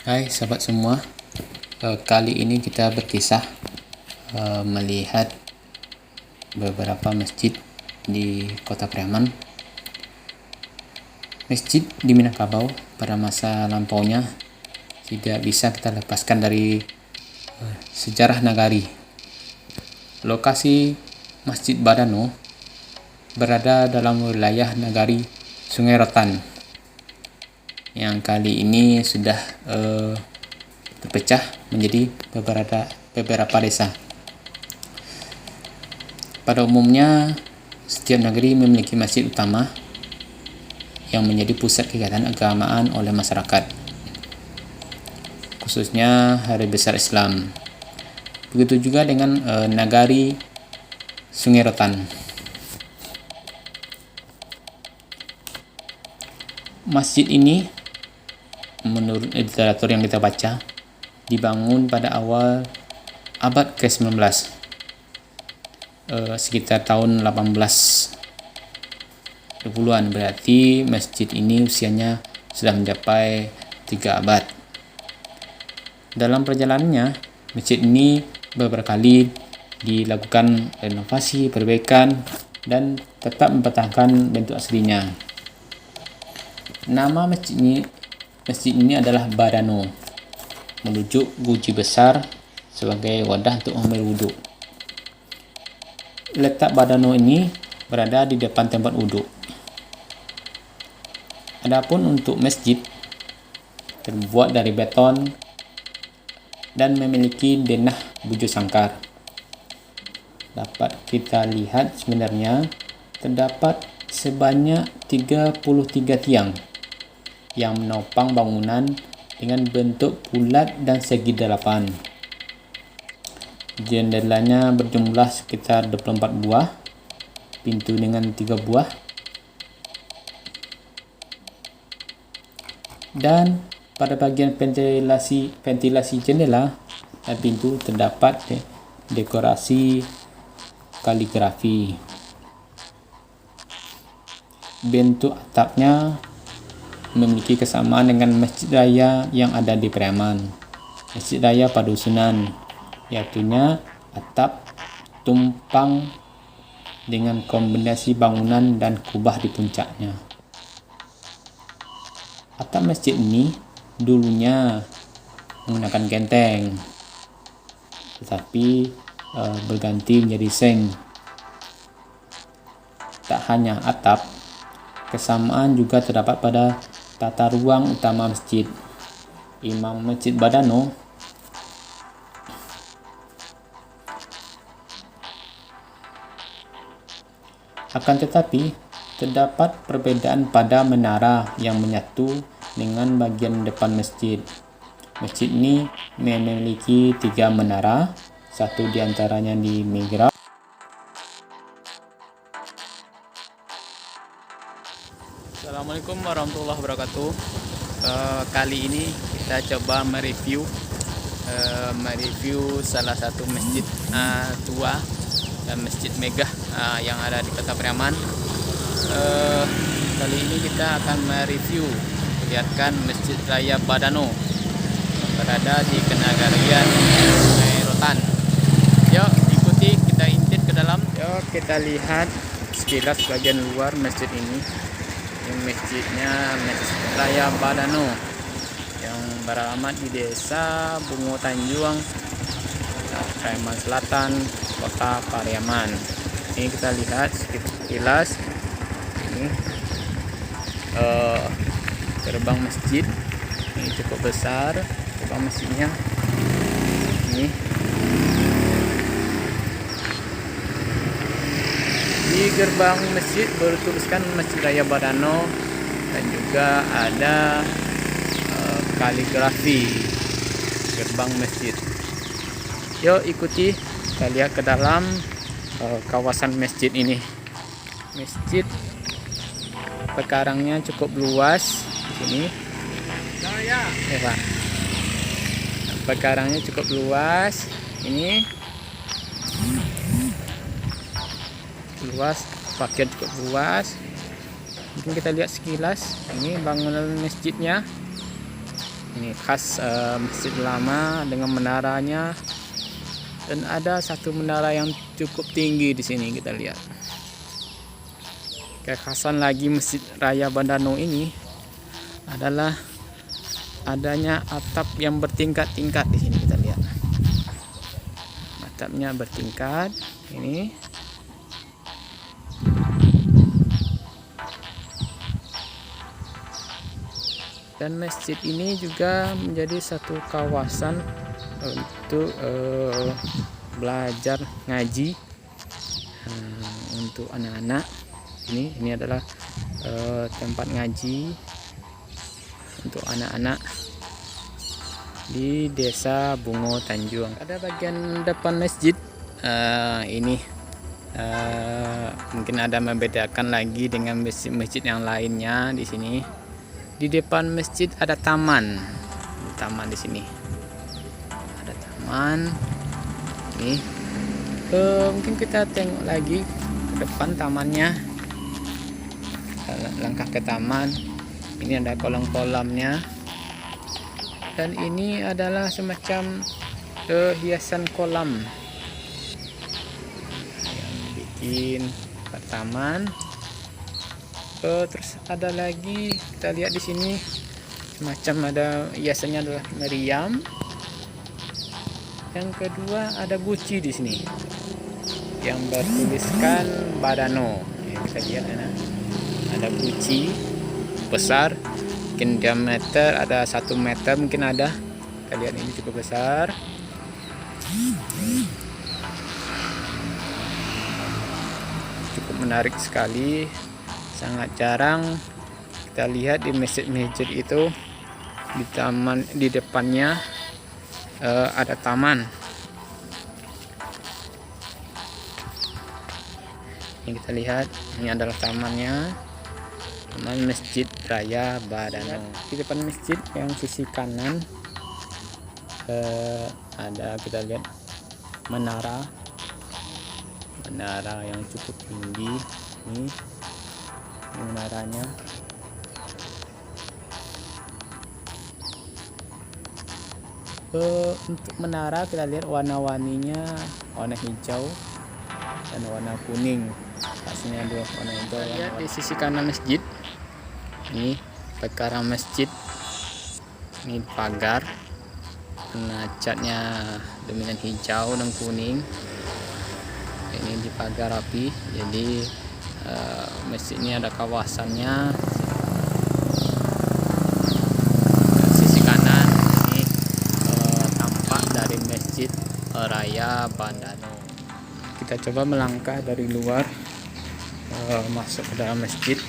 Hai sahabat semua, kali ini kita berkisah melihat beberapa masjid di kota Priaman. Masjid di Minangkabau pada masa lampaunya tidak bisa kita lepaskan dari sejarah nagari. Lokasi Masjid Badano berada dalam wilayah nagari Sungai Rotan yang kali ini sudah terpecah menjadi beberapa desa. Pada umumnya, setiap negeri memiliki masjid utama yang menjadi pusat kegiatan keagamaan oleh masyarakat, khususnya hari besar Islam. Begitu juga dengan nagari Sungai Rotan. Masjid ini, menurut literatur yang kita baca, dibangun pada awal abad ke-19, sekitar tahun 1820-an. Berarti masjid ini usianya sudah mencapai 3 abad. Dalam perjalanannya, masjid ini beberapa kali dilakukan renovasi, perbaikan, dan tetap mempertahankan bentuk aslinya. Nama masjid ini adalah Badano, merujuk guji besar sebagai wadah untuk mengambil wudhu. Letak Badano ini berada di depan tempat wudhu. Adapun untuk masjid, terbuat dari beton dan memiliki denah bujur sangkar. Dapat kita lihat sebenarnya terdapat sebanyak 33 tiang yang menopang bangunan dengan bentuk bulat dan segi 8. Jendelanya berjumlah sekitar 24 buah, pintu dengan 3 buah, dan pada bagian ventilasi jendela dan pintu terdapat dekorasi kaligrafi. Bentuk atapnya memiliki kesamaan dengan masjid raya yang ada di Priaman, masjid raya Padusunan, yaitunya atap tumpang dengan kombinasi bangunan dan kubah di puncaknya. Atap masjid ini dulunya menggunakan genteng, tetapi berganti menjadi seng. Tak hanya atap, kesamaan juga terdapat pada tata ruang utama masjid. Imam Masjid Badano akan tetapi terdapat perbedaan pada menara yang menyatu dengan bagian depan masjid. Masjid ini memiliki 3 menara, satu diantaranya di mihrab. Assalamualaikum warahmatullahi wabarakatuh. Kali ini kita coba mereview salah satu masjid tua dan masjid megah yang ada di kota Priaman. Kali ini kita akan mereview, lihatkan Masjid Raya Badano berada di kenagarian Sungai Rotan. Yuk ikuti, kita intip ke dalam. Yuk kita lihat sekilas bagian luar masjid ini. Masjidnya Masjid Raya Badano yang beralamat di Desa Bungo Tanjuang, Priaman Selatan, Kota Pariaman. Ini kita lihat sekilas. Ini gerbang masjid. Ini cukup besar gerbang masjidnya. Ini di gerbang masjid bertuliskan Masjid Raya Badano dan juga ada kaligrafi gerbang masjid. Yuk ikuti, kita lihat ke dalam kawasan masjid ini. Masjid pekarangnya cukup luas di sini. Ya Pak. Pekarangnya cukup luas. Ini luas, parkir cukup luas. Mungkin kita lihat sekilas. Ini bangunan masjidnya. Ini khas masjid lama dengan menaranya, dan ada satu menara yang cukup tinggi di sini kita lihat. Kekhasan lagi Masjid Raya Badano ini adalah adanya atap yang bertingkat-tingkat di sini kita lihat. Atapnya bertingkat ini. Dan masjid ini juga menjadi satu kawasan untuk belajar ngaji untuk anak-anak. Ini adalah tempat ngaji untuk anak-anak di Desa Bungo Tanjung. Ada bagian depan masjid ini mungkin ada membedakan lagi dengan masjid-masjid yang lainnya. Di sini di depan masjid ada taman. Taman di sini ada taman. Nih mungkin kita tengok lagi ke depan tamannya. Langkah ke taman. Ini ada kolam-kolamnya, dan ini adalah semacam hiasan kolam yang bikin ke taman. Terus ada lagi kita lihat di sini semacam ada hiasannya adalah meriam. Yang kedua ada guci di sini yang bertuliskan Badano. Ya, kita lihat ya, ada guci besar, mungkin diameter ada 1 meter mungkin ada. Kita lihat ini cukup besar. Cukup menarik sekali. Sangat jarang kita lihat di masjid-masjid itu di taman, di depannya ada taman. Ini kita lihat, ini adalah tamannya, taman Masjid Raya Badano. Di depan masjid yang sisi kanan ada kita lihat menara yang cukup tinggi. Ini menaranya. Untuk menara kita lihat warna-warninya warna hijau dan warna kuning. Khasnya dua warna hijau. Lihat di sisi kanan masjid. Ini perkara masjid. Ini pagar. Warna catnya dominan hijau dan kuning. Ini dipagar rapi. Jadi masjid ini ada kawasannya. Sisi kanan ini tampak dari Masjid Raya Badano. Kita coba melangkah dari luar masuk ke dalam masjid.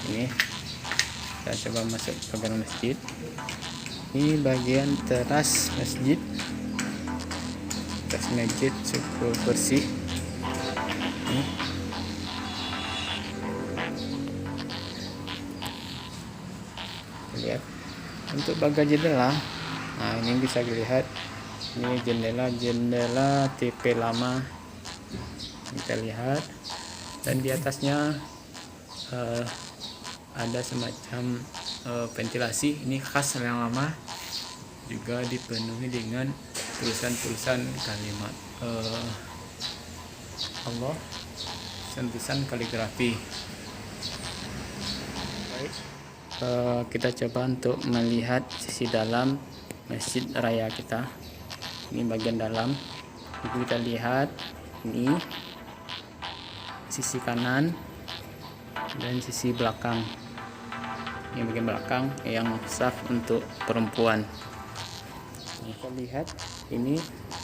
Ini kita coba masuk ke dalam masjid. Ini bagian teras masjid. Teras masjid cukup bersih. Ini. Lihat untuk bagai jendela. Nah, ini bisa dilihat. Ini jendela TP lama. Kita lihat, dan di atasnya ada semacam ventilasi. Ini khas yang lama, juga dipenuhi dengan tulisan-tulisan kalimat Allah, tulisan kaligrafi. Baik. Kita coba untuk melihat sisi dalam Masjid Raya kita. Ini bagian dalam. Kita lihat ini sisi kanan dan sisi belakang. Ini bagian belakang yang saf untuk perempuan. Kita lihat ini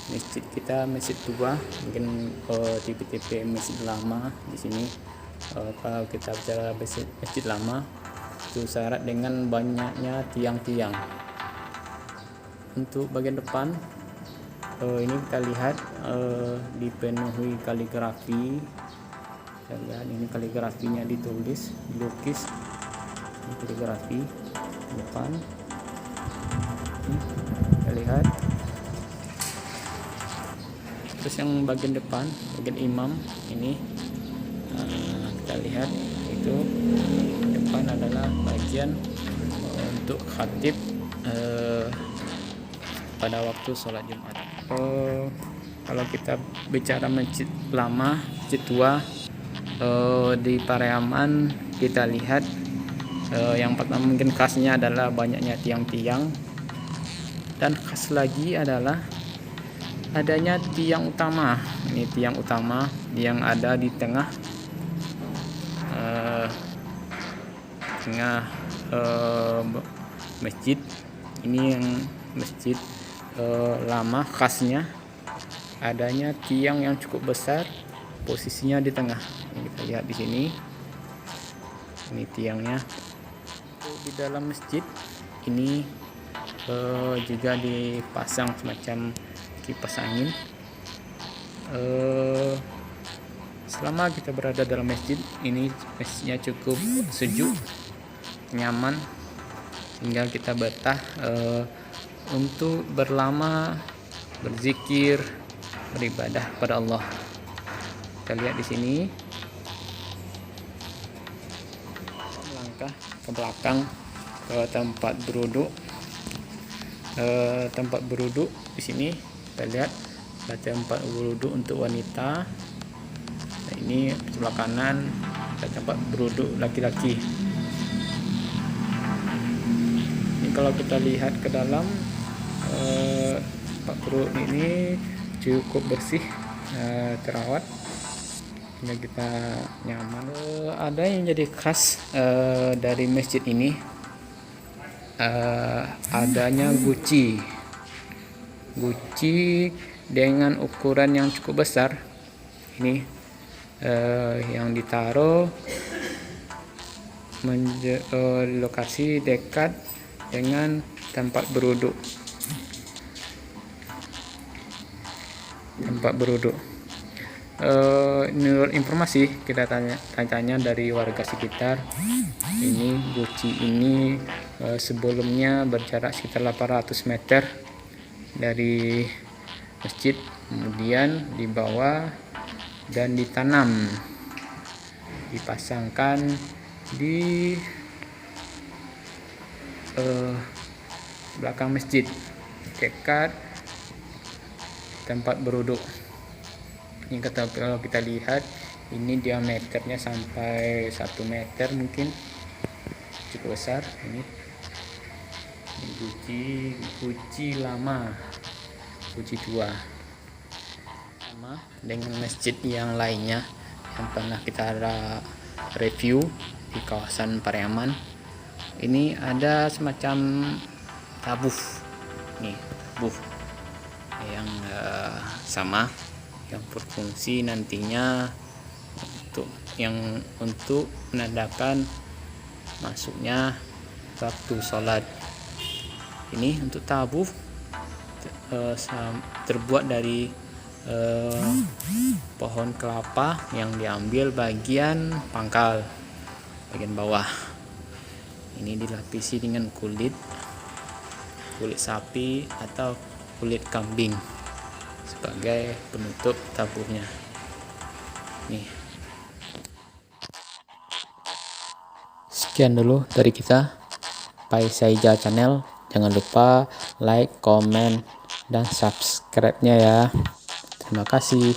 masjid kita, masjid tua, mungkin tipe-tipe masjid lama di sini. Kalau kita bicara masjid lama, itu syarat dengan banyaknya tiang-tiang. Untuk bagian depan ini kita lihat dipenuhi kaligrafi. Kita lihat ini kaligrafinya ditulis, dilukis. Ini kaligrafi depan. Ini kita lihat. Terus yang bagian depan, bagian imam ini kita lihat itu depan adalah bagian untuk khatib pada waktu sholat Jumat. Kalau kita bicara masjid lama, masjid tua di Pariaman, kita lihat yang pertama mungkin khasnya adalah banyaknya tiang-tiang, dan khas lagi adalah adanya tiang utama. Ini tiang utama yang ada di tengah masjid. Ini yang masjid lama, khasnya adanya tiang yang cukup besar, posisinya di tengah. Ini kita lihat di sini, ini tiangnya. Di dalam masjid ini juga dipasang semacam kipas angin. Selama kita berada dalam masjid ini, masjidnya cukup sejuk, nyaman, sehingga kita betah untuk berlama, berzikir, beribadah kepada Allah. Kita lihat di sini, melangkah ke belakang ke tempat berwudhu. Tempat berwudhu di sini kita lihat ada tempat berwudhu untuk wanita. Nah, ini sebelah kanan ada tempat berwudhu laki-laki. Ini kalau kita lihat ke dalam, tempat berwudhu ini cukup bersih, terawat, sehingga kita nyaman. Ada yang jadi khas dari masjid ini, adanya guci dengan ukuran yang cukup besar. Ini yang ditaruh lokasi dekat dengan tempat berwudhu. Menurut informasi kita tanya dari warga sekitar, ini guci ini sebelumnya berjarak sekitar 800 meter dari masjid, kemudian dibawa dan ditanam, dipasangkan di belakang masjid dekat tempat berwudhu. Ini kalau kita lihat, ini diameternya sampai 1 meter, mungkin cukup besar. Ini guci lama, guci tua, sama dengan masjid yang lainnya yang pernah kita review di kawasan Pariaman. Ini ada semacam tabuf, nih tabuf yang sama, yang berfungsi nantinya untuk menandakan masuknya waktu sholat. Ini untuk tabuf terbuat dari pohon kelapa yang diambil bagian pangkal, bagian bawah. Ini dilapisi dengan kulit sapi atau kulit kambing sebagai penutup tabungnya. Nih. Sekian dulu dari kita, Pai Saija Channel. Jangan lupa like, komen, dan subscribe-nya ya. Terima kasih.